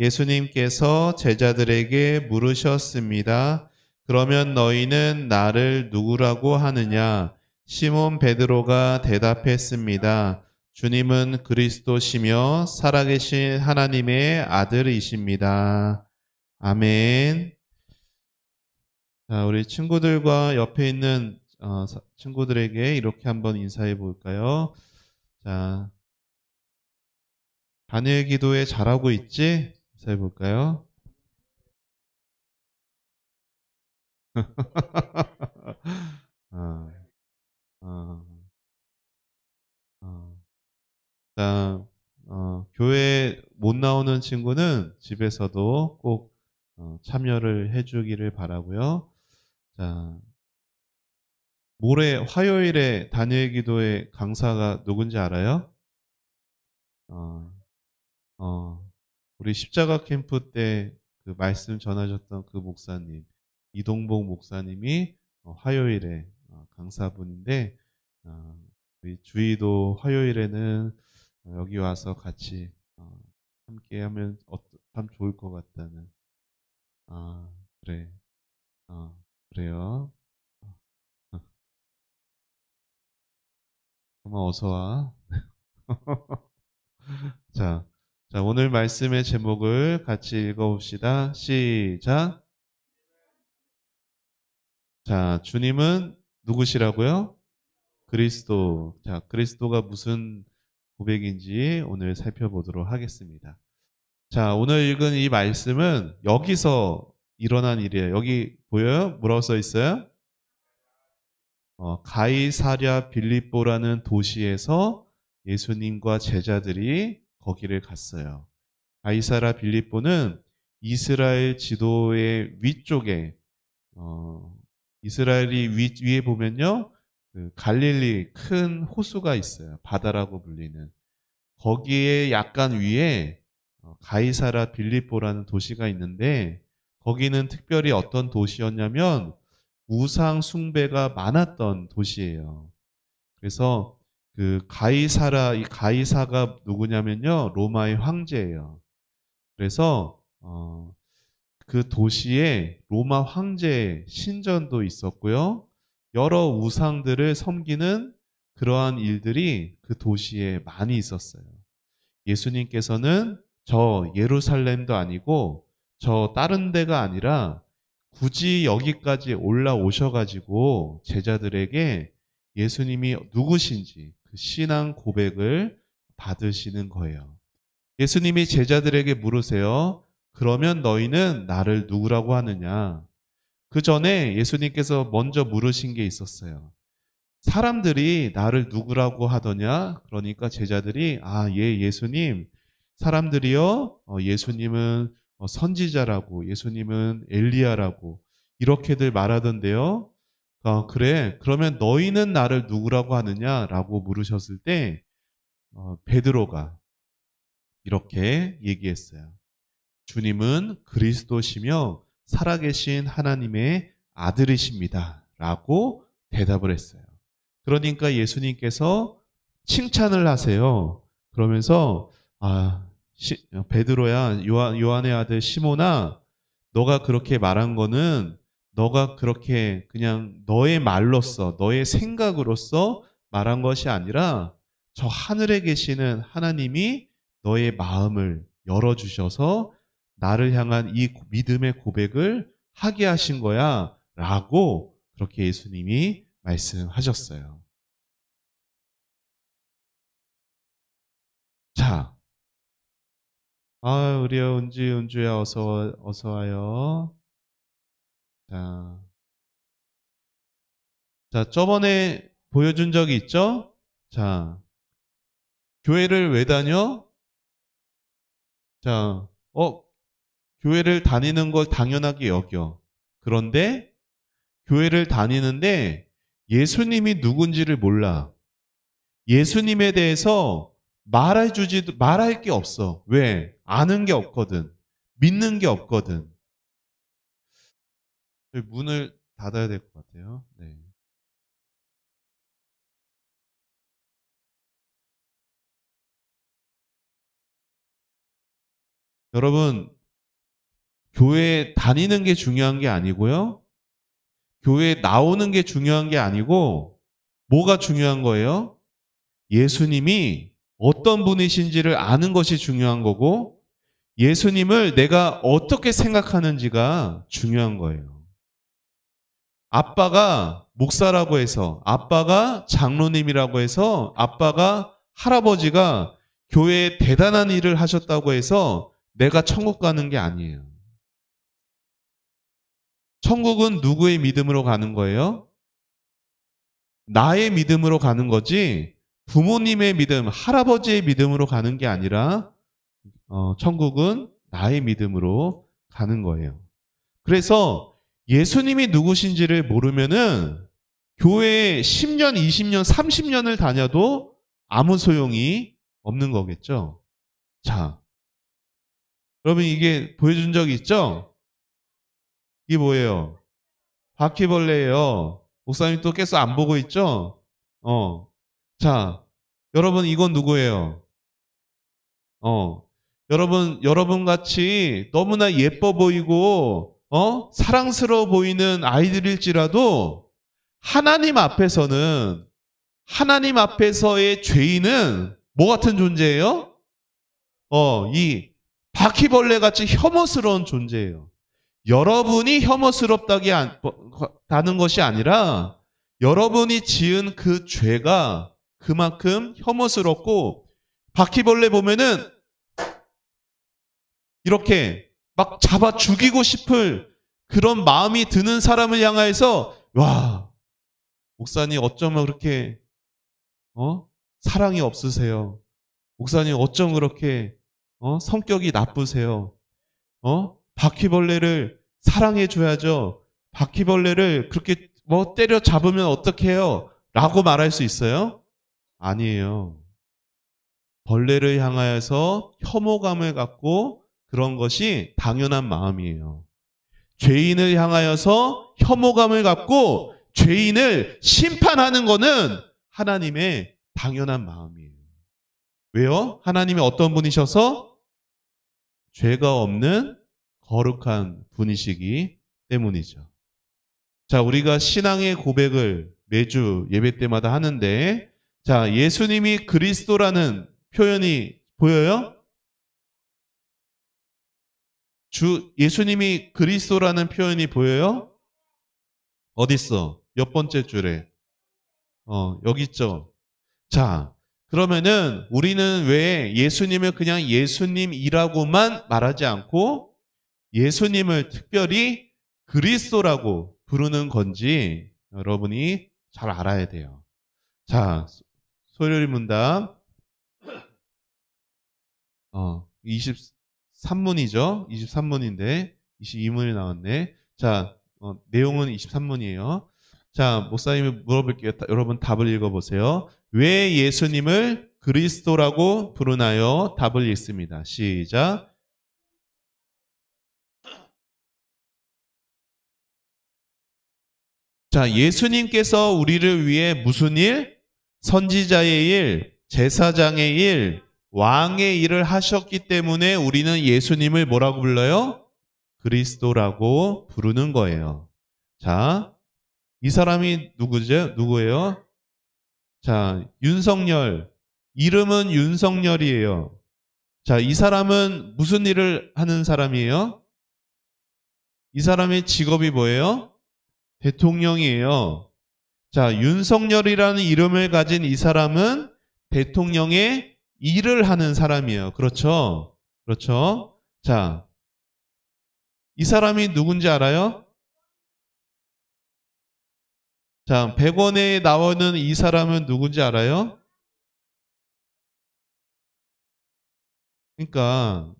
예수님께서 제자들에게 물으셨습니다. 그러면 너희는 나를 누구라고 하느냐? 시몬 베드로가 대답했습니다. 주님은 그리스도시며 살아계신 하나님의 아들이십니다. 아멘. 자, 우리 친구들과 옆에 있는 친구들에게 이렇게 한번 인사해 볼까요? 자, 자녀의 기도에 잘하고 있지? 인사해 볼까요? 아, 아, 아. 자, 교회 못 나오는 친구는 집에서도 꼭 참여를 해주기를 바라고요. 자, 모레 화요일에 단일 기도회 강사가 누군지 알아요? 어, 어, 우리 십자가 캠프 때 그 말씀 전하셨던 그 목사님, 이동복 목사님이 화요일에 강사분인데, 어, 우리 주희도 화요일에는 여기 와서 같이 함께 하면 참 좋을 것 같다는. 아, 그래. 그래요. 정말 어서 와. 자, 자, 오늘 말씀의 제목을 같이 읽어봅시다. 시작. 자, 주님은 누구시라고요? 그리스도. 자, 그리스도가 무슨 고백인지 오늘 살펴보도록 하겠습니다. 자, 오늘 읽은 이 말씀은 여기서 일어난 일이에요. 여기 보여요? 뭐라고 써 있어요? 가이사랴 빌립보라는 도시에서 예수님과 제자들이 거기를 갔어요. 가이사랴 빌립보는 이스라엘 지도의 위쪽에, 어, 이스라엘이 위에 보면요, 그 갈릴리 큰 호수가 있어요. 바다라고 불리는. 거기에 약간 위에 가이사라 빌립보라는 도시가 있는데, 거기는 특별히 어떤 도시였냐면 우상 숭배가 많았던 도시예요. 그래서 그 가이사라, 이 가이사가 누구냐면요, 로마의 황제예요. 그래서 그 도시에 로마 황제의 신전도 있었고요. 여러 우상들을 섬기는 그러한 일들이 그 도시에 많이 있었어요. 예수님께서는 저 예루살렘도 아니고 저 다른 데가 아니라 굳이 여기까지 올라오셔가지고 제자들에게 예수님이 누구신지 그 신앙 고백을 받으시는 거예요. 예수님이 제자들에게 물으세요. 그러면 너희는 나를 누구라고 하느냐? 그 전에 예수님께서 먼저 물으신 게 있었어요. 사람들이 나를 누구라고 하더냐? 그러니까 제자들이 예, 예수님. 사람들이요. 예수님은 선지자라고, 예수님은 엘리야라고 이렇게들 말하던데요. 그래. 그러면 너희는 나를 누구라고 하느냐라고 물으셨을 때 베드로가 이렇게 얘기했어요. 주님은 그리스도시며 살아계신 하나님의 아들이십니다. 라고 대답을 했어요. 그러니까 예수님께서 칭찬을 하세요. 그러면서 베드로야, 요한의 아들 시몬아, 너가 그렇게 말한 거는 너가 그렇게 그냥 너의 말로써, 너의 생각으로써 말한 것이 아니라 저 하늘에 계시는 하나님이 너의 마음을 열어주셔서 나를 향한 이 믿음의 고백을 하게 하신 거야. 라고 그렇게 예수님이 말씀하셨어요. 자, 우리 은주야, 어서 와요. 자, 자, 저번에 보여준 적이 있죠? 자, 교회를 왜 다녀? 자, 교회를 다니는 걸 당연하게 여겨. 그런데 교회를 다니는데 예수님이 누군지를 몰라. 예수님에 대해서 말할 게 없어. 왜? 아는 게 없거든. 믿는 게 없거든. 문을 닫아야 될 것 같아요. 네. 여러분, 교회 다니는 게 중요한 게 아니고요. 교회에 나오는 게 중요한 게 아니고, 뭐가 중요한 거예요? 예수님이 어떤 분이신지를 아는 것이 중요한 거고, 예수님을 내가 어떻게 생각하는지가 중요한 거예요. 아빠가 목사라고 해서, 아빠가 장로님이라고 해서, 아빠가 할아버지가 교회에 대단한 일을 하셨다고 해서 내가 천국 가는 게 아니에요. 천국은 누구의 믿음으로 가는 거예요? 나의 믿음으로 가는 거지, 부모님의 믿음, 할아버지의 믿음으로 가는 게 아니라, 천국은 나의 믿음으로 가는 거예요. 그래서 예수님이 누구신지를 모르면은 교회에 10년, 20년, 30년을 다녀도 아무 소용이 없는 거겠죠. 자, 여러분 이게 보여준 적 있죠? 이게 뭐예요? 바퀴벌레예요. 목사님 또 계속 안 보고 있죠? 자, 여러분 이건 누구예요? 어, 여러분 같이 너무나 예뻐 보이고, 사랑스러워 보이는 아이들일지라도 하나님 앞에서의 죄인은 뭐 같은 존재예요? 이 바퀴벌레 같이 혐오스러운 존재예요. 여러분이 혐오스럽다는 것이 아니라 여러분이 지은 그 죄가 그만큼 혐오스럽고, 바퀴벌레 보면은 이렇게 막 잡아 죽이고 싶을 그런 마음이 드는 사람을 향하여서, 와, 목사님 어쩌면 그렇게 사랑이 없으세요. 목사님 어쩜 그렇게 성격이 나쁘세요. 바퀴벌레를 사랑해 줘야죠. 바퀴벌레를 그렇게 뭐 때려 잡으면 어떡해요? 라고 말할 수 있어요? 아니에요. 벌레를 향하여서 혐오감을 갖고 그런 것이 당연한 마음이에요. 죄인을 향하여서 혐오감을 갖고 죄인을 심판하는 것은 하나님의 당연한 마음이에요. 왜요? 하나님이 어떤 분이셔서? 죄가 없는 거룩한 분이시기 때문이죠. 자, 우리가 신앙의 고백을 매주 예배 때마다 하는데, 자, 예수님이 그리스도라는 표현이 보여요? 예수님이 그리스도라는 표현이 보여요? 어딨어? 몇 번째 줄에? 여기 있죠. 자, 그러면은 우리는 왜 예수님을 그냥 예수님이라고만 말하지 않고 예수님을 특별히 그리스도라고 부르는 건지 여러분이 잘 알아야 돼요. 자, 소요리 문답 23문이죠. 23문인데 22문이 나왔네. 자, 내용은 23문이에요. 자, 목사님이 물어볼게요. 여러분 답을 읽어보세요. 왜 예수님을 그리스도라고 부르나요? 답을 읽습니다. 시작. 자, 예수님께서 우리를 위해 무슨 일? 선지자의 일, 제사장의 일, 왕의 일을 하셨기 때문에 우리는 예수님을 뭐라고 불러요? 그리스도라고 부르는 거예요. 자, 이 사람이 누구예요? 자, 윤석열. 이름은 윤석열이에요. 자, 이 사람은 무슨 일을 하는 사람이에요? 이 사람의 직업이 뭐예요? 대통령이에요. 자, 윤석열이라는 이름을 가진 이 사람은 대통령의 일을 하는 사람이에요. 그렇죠? 그렇죠? 자, 이 사람이 누군지 알아요? 자, 100원에 나오는 이 사람은 누군지 알아요? 그러니까,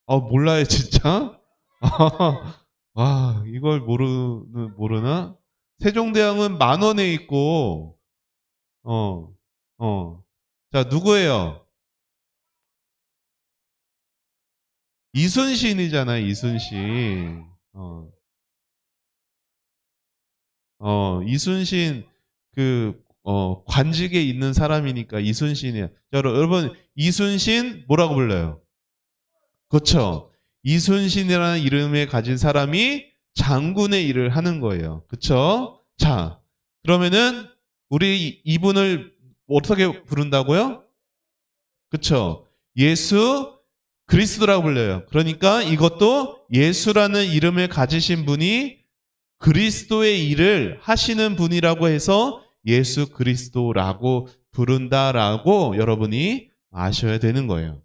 몰라요, 진짜? 이걸 모르나? 세종대왕은 10,000원에 있고, 어, 자, 누구예요? 이순신이잖아요, 이순신. 이순신, 관직에 있는 사람이니까 이순신이야. 자, 여러분, 이순신 뭐라고 불러요? 그렇죠. 이순신이라는 이름을 가진 사람이 장군의 일을 하는 거예요. 그렇죠? 자, 그러면은 우리 이분을 어떻게 부른다고요? 그렇죠. 예수 그리스도라고 불려요. 그러니까 이것도 예수라는 이름을 가지신 분이 그리스도의 일을 하시는 분이라고 해서 예수 그리스도라고 부른다라고 여러분이 아셔야 되는 거예요.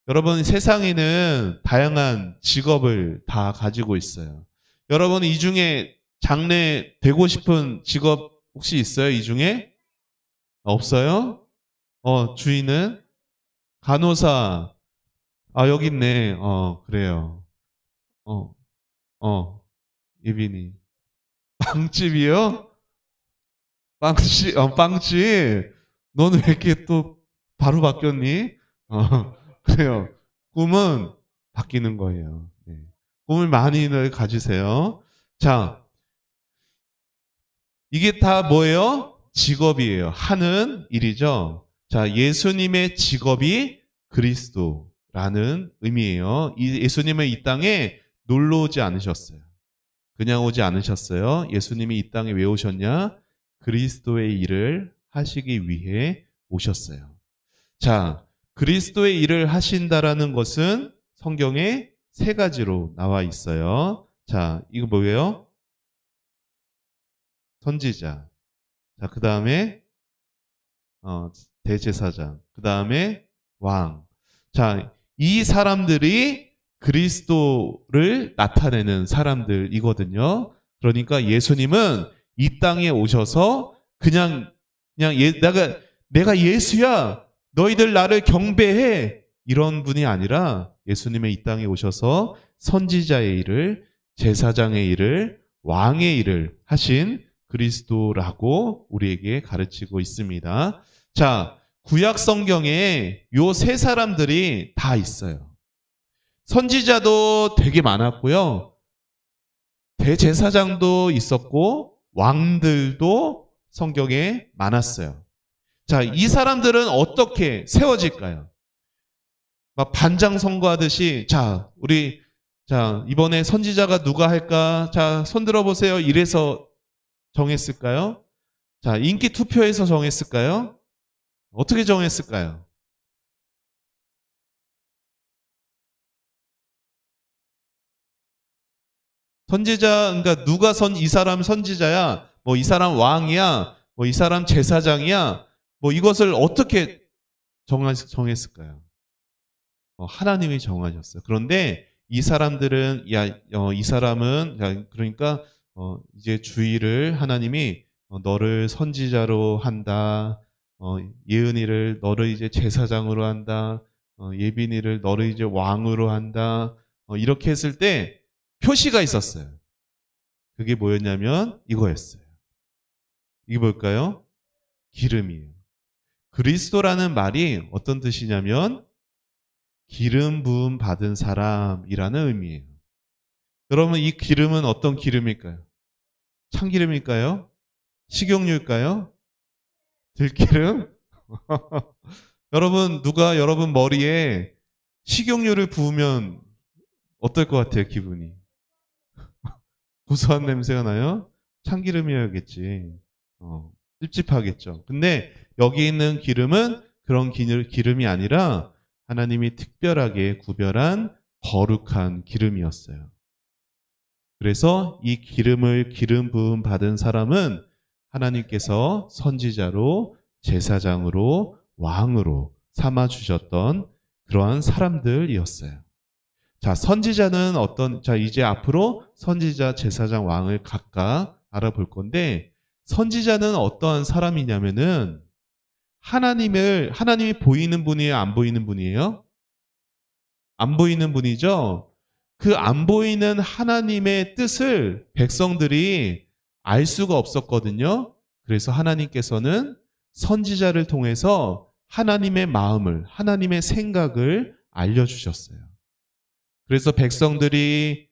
여러분, 세상에는 다양한 직업을 다 가지고 있어요. 여러분, 이 중에 장래 되고 싶은 직업 혹시 있어요? 이 중에? 없어요? 주인은? 간호사. 아, 여기 있네. 그래요. 어, 예빈이. 빵집이요? 빵집. 너는 왜 이렇게 또 바로 바뀌었니? 그래요. 꿈은 바뀌는 거예요. 네. 꿈을 많이들 가지세요. 자, 이게 다 뭐예요? 직업이에요. 하는 일이죠. 자, 예수님의 직업이 그리스도라는 의미예요. 이 예수님은 이 땅에 놀러 오지 않으셨어요. 그냥 오지 않으셨어요. 예수님이 이 땅에 왜 오셨냐? 그리스도의 일을 하시기 위해 오셨어요. 자, 그리스도의 일을 하신다라는 것은 성경에 세 가지로 나와 있어요. 자, 이거 뭐예요? 선지자. 자, 그 다음에 대제사장. 그 다음에 왕. 자, 이 사람들이 그리스도를 나타내는 사람들이거든요. 그러니까 예수님은 이 땅에 오셔서 그냥 내가 예수야. 너희들 나를 경배해. 이런 분이 아니라 예수님의 이 땅에 오셔서 선지자의 일을, 제사장의 일을, 왕의 일을 하신 그리스도라고 우리에게 가르치고 있습니다. 자, 구약 성경에 요 세 사람들이 다 있어요. 선지자도 되게 많았고요. 대제사장도 있었고 왕들도 성경에 많았어요. 자, 이 사람들은 어떻게 세워질까요? 막 반장 선거하듯이 이번에 선지자가 누가 할까? 자, 손 들어보세요. 이래서 정했을까요? 자, 인기 투표에서 정했을까요? 어떻게 정했을까요? 선지자, 그러니까 이 사람 선지자야, 뭐 이 사람 왕이야, 뭐 이 사람 제사장이야, 뭐 이것을 어떻게 정했을까요? 하나님이 정하셨어요. 그런데 이 사람들은, 이 사람은, 그러니까, 이제 주의를 하나님이 너를 선지자로 한다, 예은이를 너를 이제 제사장으로 한다, 예빈이를 너를 이제 왕으로 한다, 이렇게 했을 때 표시가 있었어요. 그게 뭐였냐면 이거였어요. 이게 뭘까요? 기름이에요. 그리스도라는 말이 어떤 뜻이냐면 기름 부음 받은 사람이라는 의미예요. 여러분, 이 기름은 어떤 기름일까요? 참기름일까요? 식용유일까요? 들기름? 여러분 머리에 식용유를 부으면 어떨 것 같아요, 기분이? 고소한 냄새가 나요? 참기름이어야겠지. 찝찝하겠죠. 근데 여기 있는 기름은 그런 기름이 아니라 하나님이 특별하게 구별한 거룩한 기름이었어요. 그래서 이 기름 부음 받은 사람은 하나님께서 선지자로, 제사장으로, 왕으로 삼아 주셨던 그러한 사람들이었어요. 자, 선지자는 이제 앞으로 선지자, 제사장, 왕을 각각 알아볼 건데, 선지자는 어떠한 사람이냐면은, 하나님이 보이는 분이에요? 안 보이는 분이에요? 안 보이는 분이죠? 그 안 보이는 하나님의 뜻을 백성들이 알 수가 없었거든요. 그래서 하나님께서는 선지자를 통해서 하나님의 마음을, 하나님의 생각을 알려주셨어요. 그래서 백성들이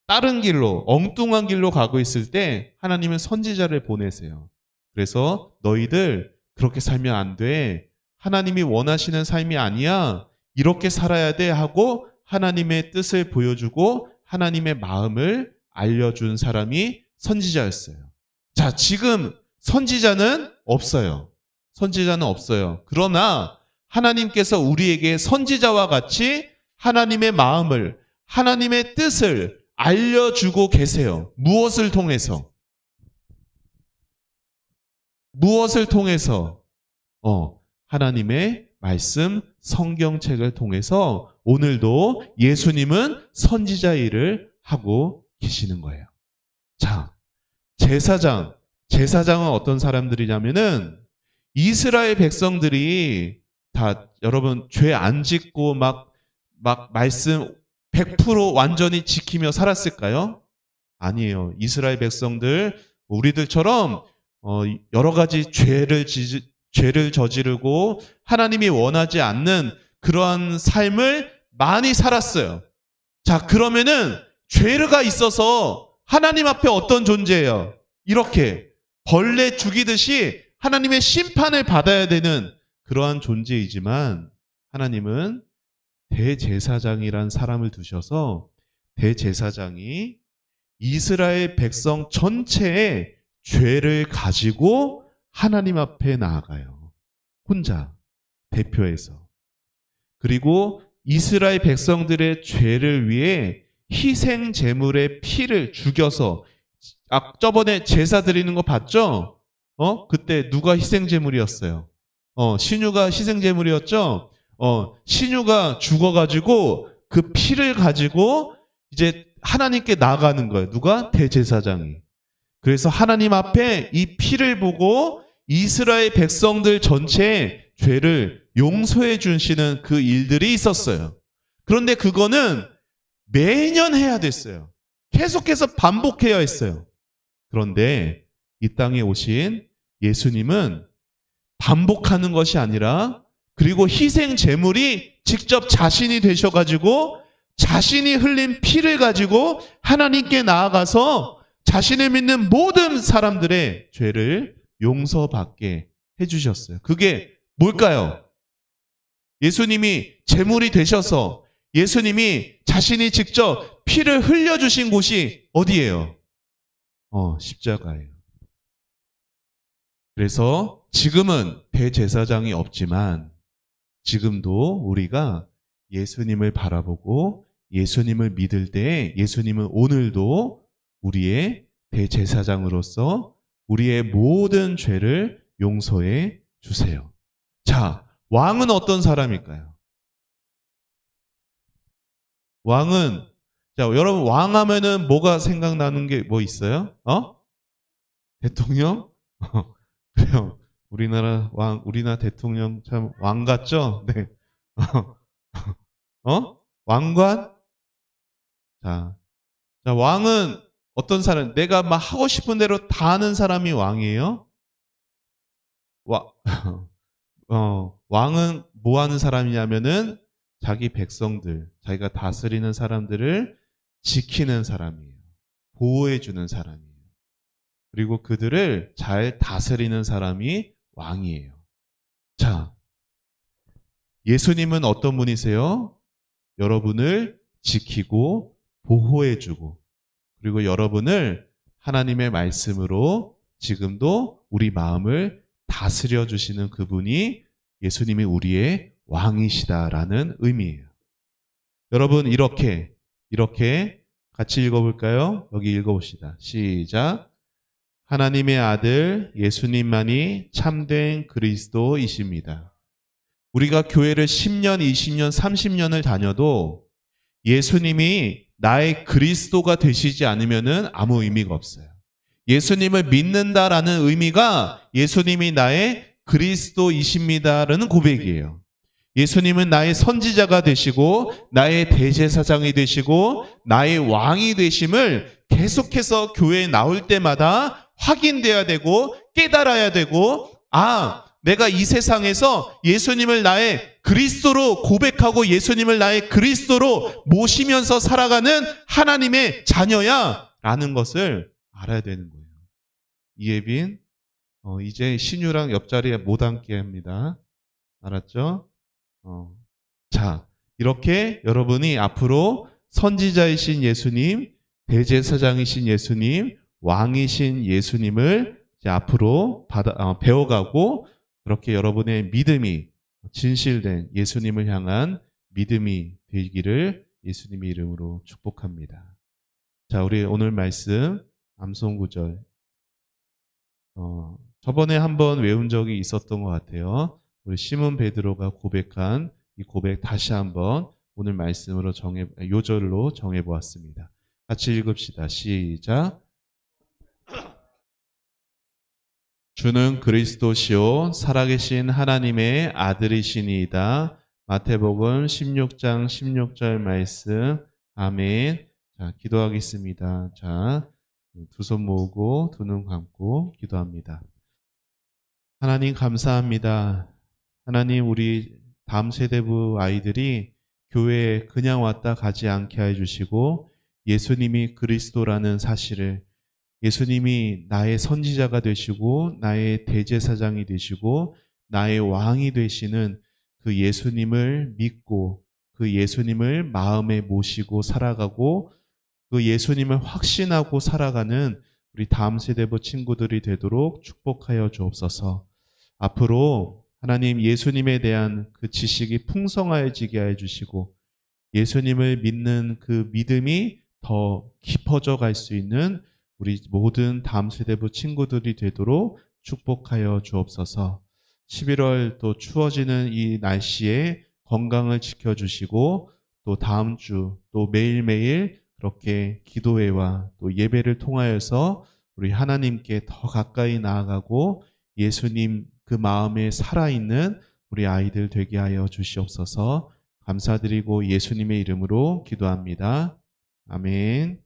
다른 길로, 엉뚱한 길로 가고 있을 때 하나님은 선지자를 보내세요. 그래서 너희들 그렇게 살면 안 돼. 하나님이 원하시는 삶이 아니야. 이렇게 살아야 돼 하고 하나님의 뜻을 보여주고 하나님의 마음을 알려준 사람이 선지자였어요. 자, 지금 선지자는 없어요. 선지자는 없어요. 그러나 하나님께서 우리에게 선지자와 같이 하나님의 마음을, 하나님의 뜻을 알려주고 계세요. 무엇을 통해서? 무엇을 통해서? 하나님의 말씀, 성경책을 통해서 오늘도 예수님은 선지자 일을 하고 계시는 거예요. 자, 제사장은 어떤 사람들이냐면은 이스라엘 백성들이 다 여러분 죄 안 짓고 막 말씀 100% 완전히 지키며 살았을까요? 아니에요. 이스라엘 백성들 우리들처럼 여러 가지 죄를 저지르고 하나님이 원하지 않는 그러한 삶을 많이 살았어요. 자, 그러면은 죄가 있어서 하나님 앞에 어떤 존재예요? 이렇게 벌레 죽이듯이 하나님의 심판을 받아야 되는 그러한 존재이지만 하나님은 대제사장이란 사람을 두셔서 대제사장이 이스라엘 백성 전체의 죄를 가지고 하나님 앞에 나아가요. 혼자 대표해서. 그리고 이스라엘 백성들의 죄를 위해 희생 제물의 피를 죽여서 저번에 제사 드리는 거 봤죠? 그때 누가 희생 제물이었어요? 신유가 희생 제물이었죠? 신유가 죽어가지고 그 피를 가지고 이제 하나님께 나아가는 거예요. 누가? 대제사장이. 그래서 하나님 앞에 이 피를 보고 이스라엘 백성들 전체의 죄를 용서해 주시는 그 일들이 있었어요. 그런데 그거는 매년 해야 됐어요. 계속해서 반복해야 했어요. 그런데 이 땅에 오신 예수님은 반복하는 것이 아니라 그리고 희생 제물이 직접 자신이 되셔가지고 자신이 흘린 피를 가지고 하나님께 나아가서 자신을 믿는 모든 사람들의 죄를 용서받게 해주셨어요. 그게 뭘까요? 예수님이 제물이 되셔서 예수님이 자신이 직접 피를 흘려주신 곳이 어디예요? 십자가예요. 그래서 지금은 대제사장이 없지만 지금도 우리가 예수님을 바라보고 예수님을 믿을 때 예수님은 오늘도 우리의 대제사장으로서 우리의 모든 죄를 용서해 주세요. 자, 왕은 어떤 사람일까요? 왕은, 자, 여러분 왕 하면은 뭐가 생각나는 게 뭐 있어요? 대통령? 그래요. 우리나라 대통령 참 왕 같죠? 네. 왕관? 자, 왕은 어떤 사람? 내가 막 하고 싶은 대로 다 하는 사람이 왕이에요? 왕은 뭐 하는 사람이냐면은 자기 백성들, 자기가 다스리는 사람들을 지키는 사람이에요. 보호해주는 사람이에요. 그리고 그들을 잘 다스리는 사람이 왕이에요. 자, 예수님은 어떤 분이세요? 여러분을 지키고 보호해주고 그리고 여러분을 하나님의 말씀으로 지금도 우리 마음을 다스려 주시는 그분이 예수님이 우리의 왕이시다라는 의미예요. 여러분 이렇게 같이 읽어볼까요? 여기 읽어봅시다. 시작. 하나님의 아들 예수님만이 참된 그리스도이십니다. 우리가 교회를 10년, 20년, 30년을 다녀도 예수님이 나의 그리스도가 되시지 않으면 아무 의미가 없어요. 예수님을 믿는다라는 의미가 예수님이 나의 그리스도이십니다라는 고백이에요. 예수님은 나의 선지자가 되시고 나의 대제사장이 되시고 나의 왕이 되심을 계속해서 교회에 나올 때마다 확인돼야 되고 깨달아야 되고 내가 이 세상에서 예수님을 나의 그리스도로 고백하고 예수님을 나의 그리스도로 모시면서 살아가는 하나님의 자녀야 라는 것을 알아야 되는 거예요. 이예빈 이제 신유랑 옆자리에 못 앉게 합니다. 알았죠? 자, 이렇게 여러분이 앞으로 선지자이신 예수님, 대제사장이신 예수님, 왕이신 예수님을 이제 앞으로 배워가고 그렇게 여러분의 믿음이 진실된 예수님을 향한 믿음이 되기를 예수님의 이름으로 축복합니다. 자, 우리 오늘 말씀 암송 구절 저번에 한번 외운 적이 있었던 것 같아요. 우리 시몬 베드로가 고백한 이 고백 다시 한번 오늘 말씀으로 요절로 정해 보았습니다. 같이 읽읍시다. 시작. 주는 그리스도시요 살아계신 하나님의 아들이시니이다. 마태복음 16장 16절 말씀. 아멘. 자, 기도하겠습니다. 자, 두 손 모으고 두 눈 감고 기도합니다. 하나님 감사합니다. 하나님, 우리 다음 세대부 아이들이 교회에 그냥 왔다 가지 않게 해주시고 예수님이 그리스도라는 사실을, 예수님이 나의 선지자가 되시고 나의 대제사장이 되시고 나의 왕이 되시는 그 예수님을 믿고 그 예수님을 마음에 모시고 살아가고 그 예수님을 확신하고 살아가는 우리 다음 세대부 친구들이 되도록 축복하여 주옵소서. 앞으로 하나님 예수님에 대한 그 지식이 풍성해지게 해주시고 예수님을 믿는 그 믿음이 더 깊어져 갈 수 있는 우리 모든 다음 세대부 친구들이 되도록 축복하여 주옵소서. 11월 또 추워지는 이 날씨에 건강을 지켜주시고 또 다음 주 또 매일매일 그렇게 기도회와 또 예배를 통하여서 우리 하나님께 더 가까이 나아가고 예수님 그 마음에 살아있는 우리 아이들 되게 하여 주시옵소서. 감사드리고 예수님의 이름으로 기도합니다. 아멘.